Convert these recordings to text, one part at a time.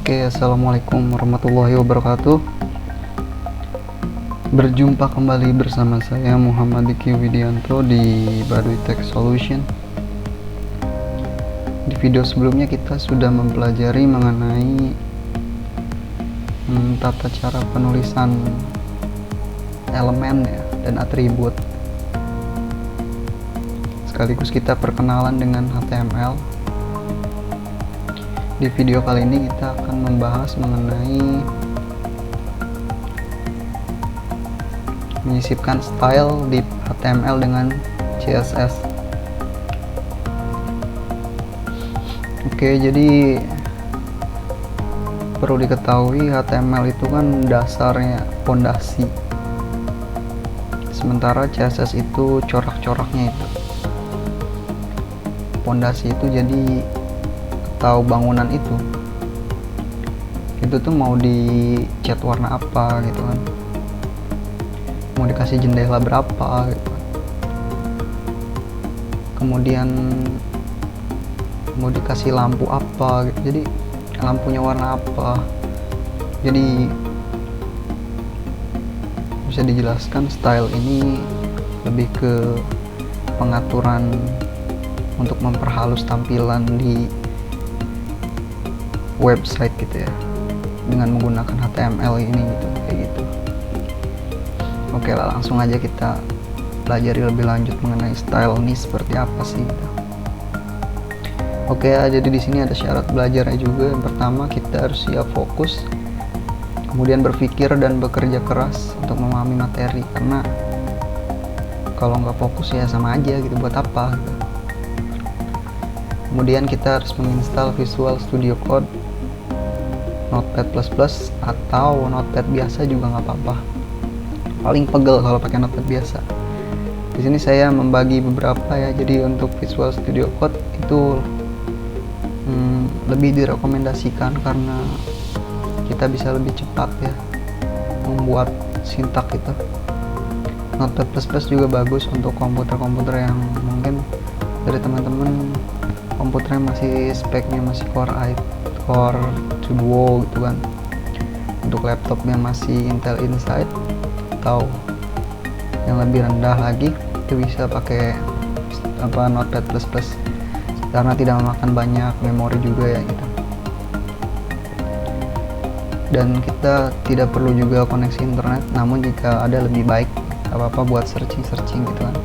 Oke, assalamualaikum warahmatullahi wabarakatuh. Berjumpa kembali bersama saya Muhammad Diki Widianto di Baduy Tech Solution. Di video sebelumnya kita sudah mempelajari mengenai tata cara penulisan elemen dan atribut. Sekaligus kita perkenalan dengan HTML. Di video kali ini kita akan membahas mengenai menyisipkan style di HTML dengan CSS. Oke, jadi perlu diketahui HTML itu kan dasarnya fondasi, sementara CSS itu corak-coraknya itu. Fondasi itu jadi atau bangunan itu tuh mau dicat warna apa gitu kan, mau dikasih jendela berapa gitu, kemudian mau dikasih lampu apa gitu, jadi lampunya warna apa. Jadi bisa dijelaskan style ini lebih ke pengaturan untuk memperhalus tampilan di website gitu ya, dengan menggunakan HTML ini gitu, kayak gitu. Oke lah, langsung aja kita pelajari lebih lanjut mengenai style ini seperti apa sih gitu. Oke, jadi di sini ada syarat belajarnya juga. Yang pertama, kita harus siap fokus, kemudian berpikir dan bekerja keras untuk memahami materi, karena kalau nggak fokus ya sama aja gitu, buat apa gitu. Kemudian kita harus menginstal Visual Studio Code, Notepad++ atau Notepad biasa juga nggak apa-apa. Paling pegel kalau pakai Notepad biasa. Di sini saya membagi beberapa ya. Jadi untuk Visual Studio Code itu lebih direkomendasikan karena kita bisa lebih cepat ya membuat sintak itu. Notepad++ juga bagus untuk komputer-komputer yang mungkin dari teman-teman komputernya masih speknya masih Core 2 Duo gitu kan. Untuk laptop yang masih Intel Inside atau yang lebih rendah lagi itu bisa pakai Notepad++ karena tidak memakan banyak memori juga ya gitu. Dan kita tidak perlu juga koneksi internet, namun jika ada lebih baik, gak apa-apa buat searching gitu kan.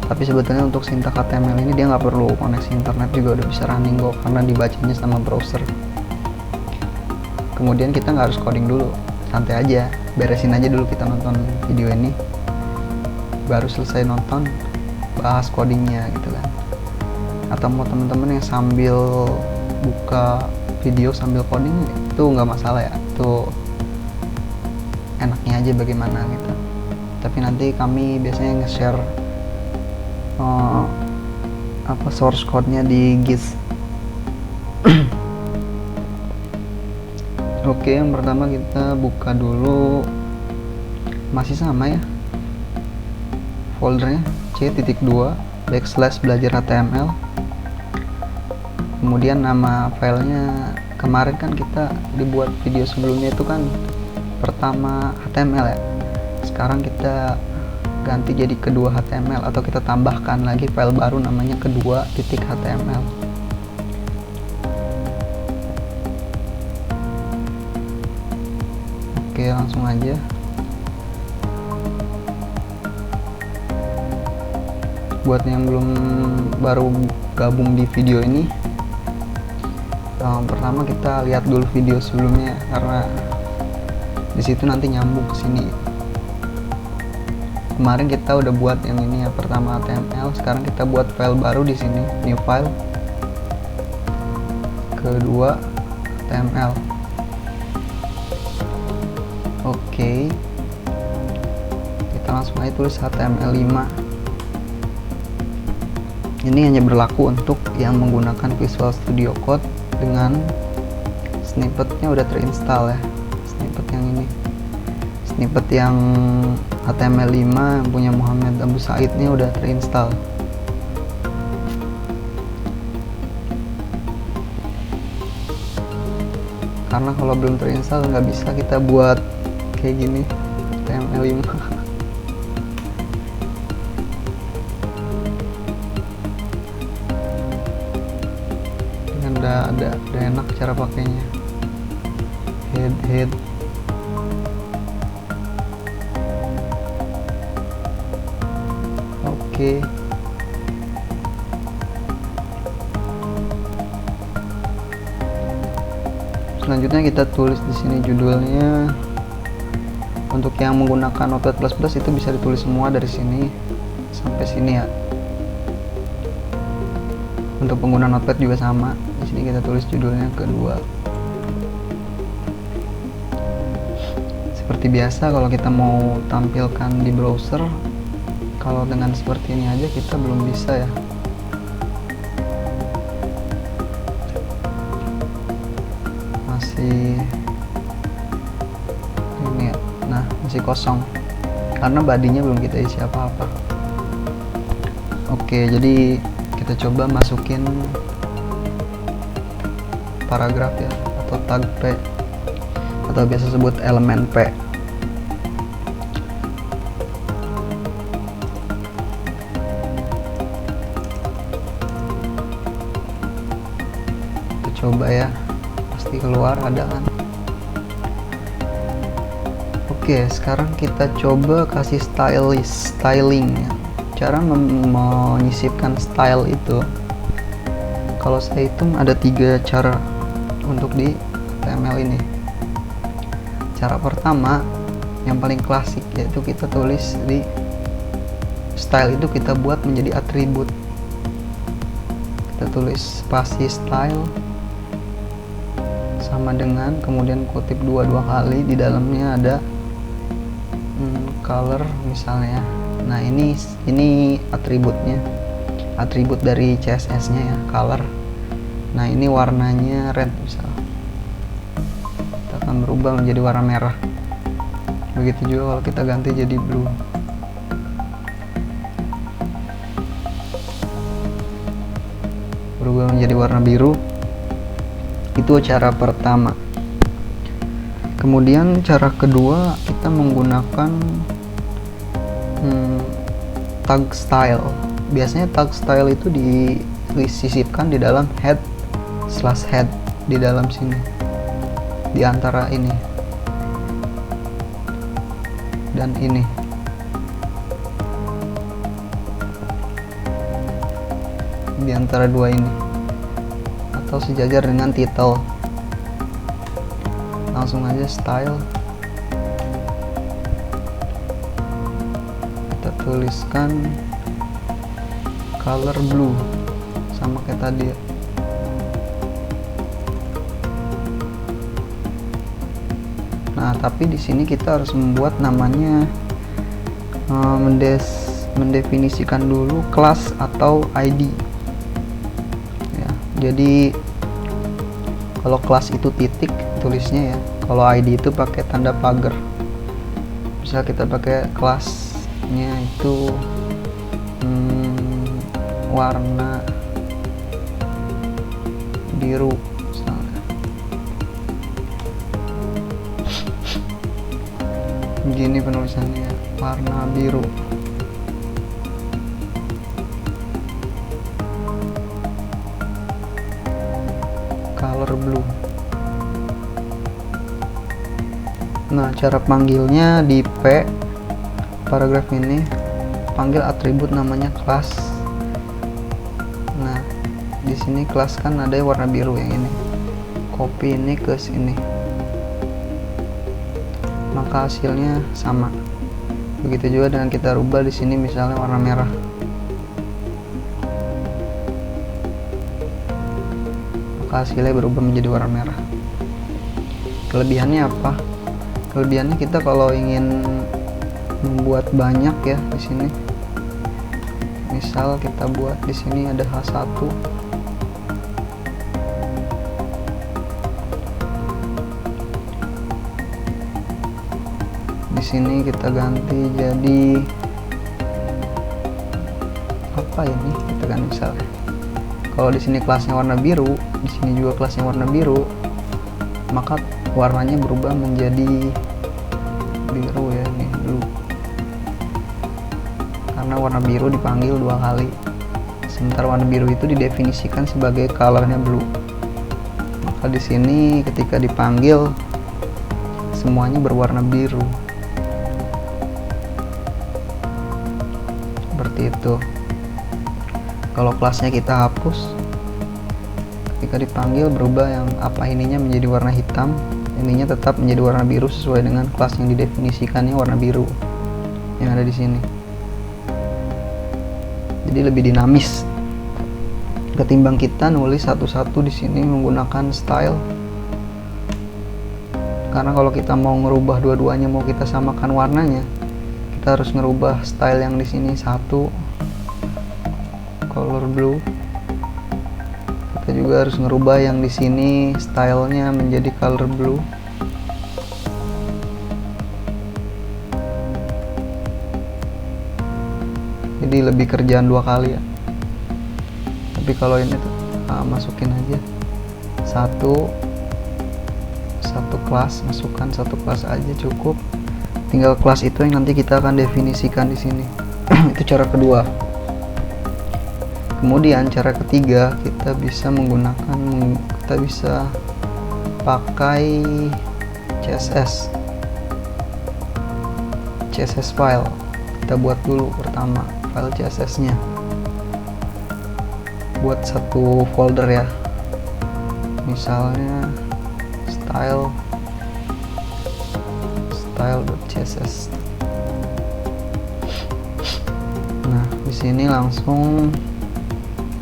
Tapi sebetulnya untuk sintak HTML ini dia nggak perlu koneksi internet juga udah bisa running kok, karena dibacanya sama browser. Kemudian kita nggak harus coding dulu, santai aja, beresin aja dulu kita nonton video ini, baru selesai nonton bahas codingnya gitu kan. Atau mau temen-temen yang sambil buka video sambil coding itu nggak masalah ya, itu enaknya aja bagaimana gitu. Tapi nanti kami biasanya nge-share source code-nya di Git. Oke, yang pertama kita buka dulu, masih sama ya foldernya, C.2 /belajar HTML. Kemudian nama filenya, kemarin kan kita dibuat video sebelumnya itu kan pertama HTML ya, sekarang kita ganti jadi kedua HTML, atau kita tambahkan lagi file baru namanya kedua.html. Oke, langsung aja. Buat yang baru gabung di video ini, pertama kita lihat dulu video sebelumnya karena disitu nanti nyambung ke sini. Kemarin kita udah buat yang ini ya, pertama HTML, sekarang kita buat file baru di sini, new file, kedua HTML. Oke, kita langsung aja tulis HTML5. Ini hanya berlaku untuk yang menggunakan Visual Studio Code dengan snippetnya udah terinstall ya. Snippet yang ini, snippet yang HTML5 yang punya Muhammad Abu Said ini udah terinstall. karena kalau belum terinstall nggak bisa kita buat kayak gini HTML5. Dengan udah enak cara pakainya. Head oke. Selanjutnya kita tulis di sini judulnya. Untuk yang menggunakan Notepad++ itu bisa ditulis semua dari sini sampai sini ya. Untuk pengguna Notepad juga sama. Di sini kita tulis judulnya kedua. Seperti biasa kalau kita mau tampilkan di browser, kalau dengan seperti ini aja kita belum bisa ya. Masih ini ya. Nah, masih kosong karena badinya belum kita isi apa-apa. Oke, jadi kita coba masukin paragraf ya, atau tag P, atau biasa sebut elemen P. Kita coba ya, pasti keluar ada kan. Oke, sekarang kita coba kasih styling ya. Cara menyisipkan style itu, kalau saya hitung ada 3 cara untuk di HTML ini. Cara pertama yang paling klasik, yaitu kita tulis di style itu kita buat menjadi atribut. Kita tulis spasi style sama dengan, kemudian kutip dua kali, di dalamnya ada color misalnya. Nah, ini atributnya, atribut dari CSS nya ya, color. Nah, ini warnanya red misal, kita akan berubah menjadi warna merah. Begitu juga kalau kita ganti jadi blue. Berubah menjadi warna biru. Itu cara pertama. Kemudian cara kedua, kita menggunakan tag style. Biasanya tag style itu disisipkan di dalam head / head, di dalam sini, di antara ini dan ini. Di antara dua ini, atau sejajar dengan title. Langsung aja style, kita tuliskan color blue sama kayak tadi ya. Nah, tapi di sini kita harus membuat namanya, mendefinisikan dulu kelas atau ID ya. Jadi kalau kelas itu titik tulisnya ya, kalau ID itu pakai tanda pagar. Bisa kita pakai kelasnya itu warna biru misalnya. Begini penulisannya, warna biru. Color blue. Nah, cara panggilnya di P paragraf ini, panggil atribut namanya kelas. Nah, di sini kelas kan ada warna biru yang ini. Copy ini ke sini. Maka hasilnya sama. Begitu juga dengan kita rubah di sini misalnya warna merah. Maka hasilnya berubah menjadi warna merah. Kelebihannya apa? Kelebihannya kita kalau ingin membuat banyak ya di sini. Misal kita buat di sini ada H1. Di sini kita ganti jadi apa ini? Kita ganti misalnya. Kalau di sini kelasnya warna biru, di sini juga kelasnya warna biru. maka warnanya berubah menjadi biru ya, ini blue, karena warna biru dipanggil 2 kali, sementara warna biru itu didefinisikan sebagai colornya blue. Maka di sini ketika dipanggil semuanya berwarna biru, seperti itu. Kalau kelasnya kita hapus, ketika dipanggil berubah yang apa ininya menjadi warna hitam, ininya tetap menjadi warna biru sesuai dengan kelas yang didefinisikannya warna biru yang ada di sini. Jadi lebih dinamis ketimbang kita nulis satu-satu di sini menggunakan style. Karena kalau kita mau ngerubah dua-duanya, mau kita samakan warnanya, kita harus ngerubah style yang di sini satu, color blue. Kita juga harus ngerubah yang di sini stylenya menjadi color blue. Jadi lebih kerjaan 2 kali ya. Tapi kalau ini tuh masukin aja satu kelas, masukkan satu kelas aja cukup. Tinggal kelas itu yang nanti kita akan definisikan di sini. Itu cara kedua. Kemudian cara ketiga, kita bisa pakai CSS file. Kita buat dulu pertama file CSS nya, buat satu folder ya, misalnya style.css. Nah, di sini langsung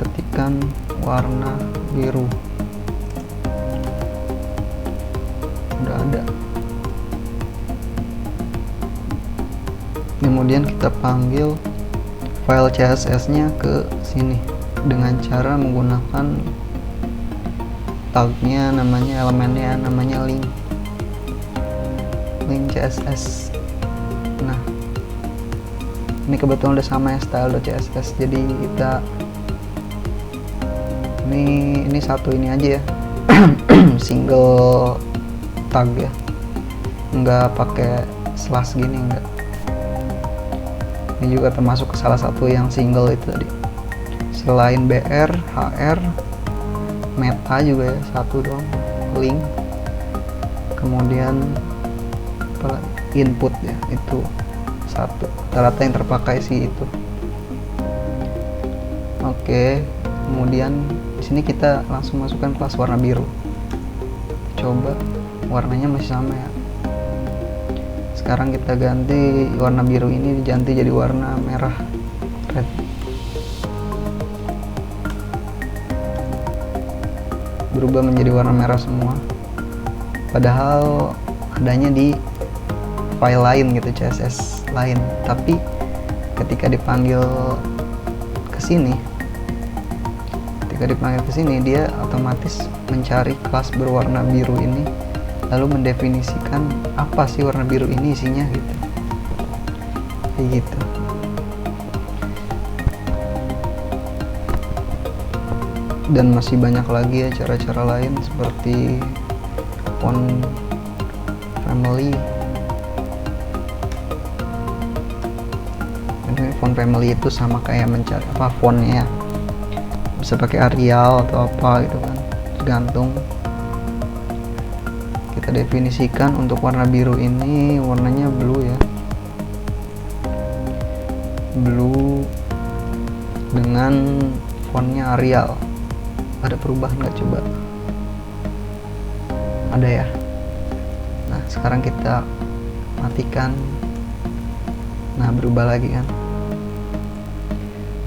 ketikkan warna biru. Udah ada. Kemudian kita panggil file CSS-nya ke sini dengan cara menggunakan tagnya, namanya elemennya namanya link CSS. Nah, ini kebetulan udah sama ya style.css, jadi kita ini satu ini aja ya. Single tag ya, nggak pakai slash gini, enggak. Ini juga termasuk ke salah satu yang single itu tadi. Selain BR, HR, meta juga ya, satu dong, link, kemudian input ya, itu satu. Rata-rata yang terpakai sih itu. Oke, kemudian di sini kita langsung masukkan kelas warna biru. Coba warnanya masih sama ya. Sekarang kita ganti warna biru ini, diganti jadi warna merah, red. Berubah menjadi warna merah semua, padahal adanya di file lain gitu, CSS lain. Tapi ketika dipanggil ke sini, dia otomatis mencari kelas berwarna biru ini, lalu mendefinisikan apa sih warna biru ini isinya gitu. Kayak gitu. Dan masih banyak lagi ya cara-cara lain, seperti font family. Ini font family itu sama kayak mencari apa fontnya, bisa pakai Arial atau apa gitu kan, tergantung. Kita definisikan untuk warna biru ini warnanya blue ya, blue dengan fontnya Arial. Ada perubahan nggak coba? Ada ya. Nah, sekarang kita matikan. Nah, berubah lagi kan.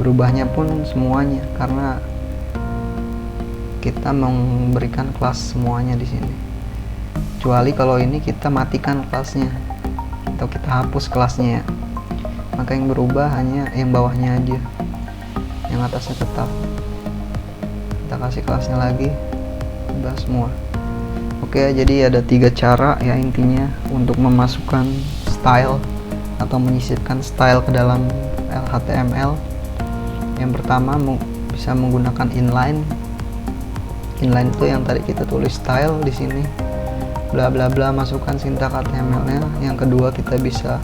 Berubahnya pun semuanya karena kita memberikan kelas semuanya di sini. Kecuali kalau ini kita matikan kelasnya atau kita hapus kelasnya ya. Maka yang berubah hanya yang bawahnya aja. Yang atasnya tetap. Kita kasih kelasnya lagi, udah semua. Oke, jadi ada 3 cara ya intinya untuk memasukkan style atau menyisipkan style ke dalam HTML. Yang pertama bisa menggunakan inline. Inline itu yang tadi kita tulis style di sini. bla bla bla, masukkan sintak HTML-nya. Yang kedua, kita bisa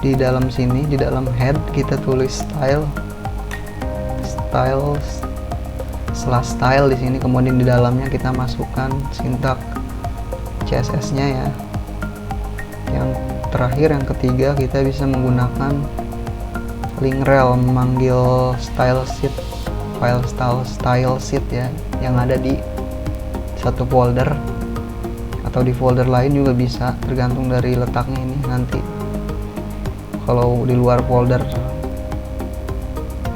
di dalam sini, di dalam head kita tulis style di sini, kemudian di dalamnya kita masukkan sintak CSS-nya ya. Yang terakhir, yang ketiga, kita bisa menggunakan link rel, memanggil style sheet, file style sheet ya, yang ada di satu folder atau di folder lain juga bisa, tergantung dari letaknya ini nanti. Kalau di luar folder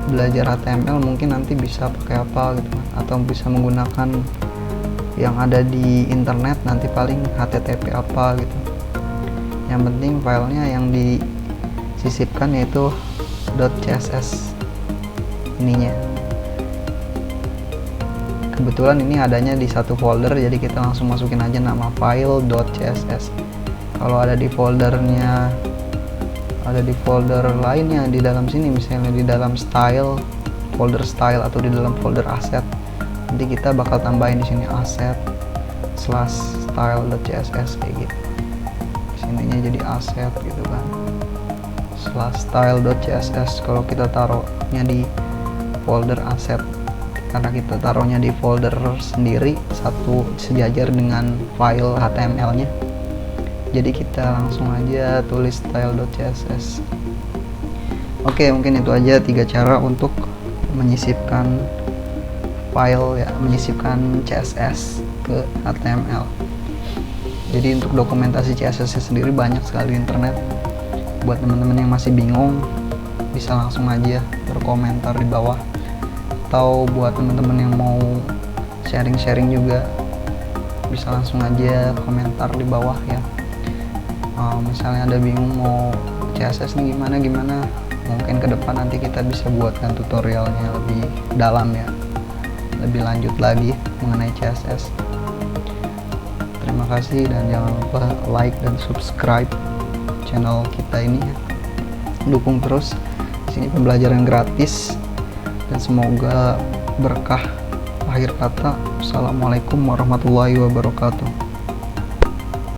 belajar HTML mungkin nanti bisa pakai apa gitu kan, atau bisa menggunakan yang ada di internet, nanti paling HTTP apa gitu. Yang penting filenya yang disisipkan yaitu .css ininya. Kebetulan ini adanya di satu folder, jadi kita langsung masukin aja nama file .css. Kalau ada di foldernya, ada di folder lainnya di dalam sini, misalnya di dalam style, folder style, atau di dalam folder asset, nanti kita bakal tambahin di sini asset / style.css kayak gitu. Sininya jadi asset gitu kan, /style.css. kalau kita taruhnya di folder asset, karena kita taruhnya di folder sendiri, satu sejajar dengan file HTML-nya, jadi kita langsung aja tulis style.css. Oke, mungkin itu aja 3 cara untuk menyisipkan file ya, menyisipkan CSS ke HTML. Jadi untuk dokumentasi CSS sendiri banyak sekali di internet. Buat teman-teman yang masih bingung, bisa langsung aja berkomentar di bawah, atau buat teman-teman yang mau sharing-sharing juga bisa langsung aja komentar di bawah ya. Misalnya ada bingung mau CSS nih gimana, mungkin ke depan nanti kita bisa buatkan tutorialnya lebih dalam ya, lebih lanjut lagi mengenai CSS. Terima kasih, dan jangan lupa like dan subscribe channel kita ini ya. Dukung terus, di sini pembelajaran gratis, dan semoga berkah. Akhir kata, assalamualaikum warahmatullahi wabarakatuh.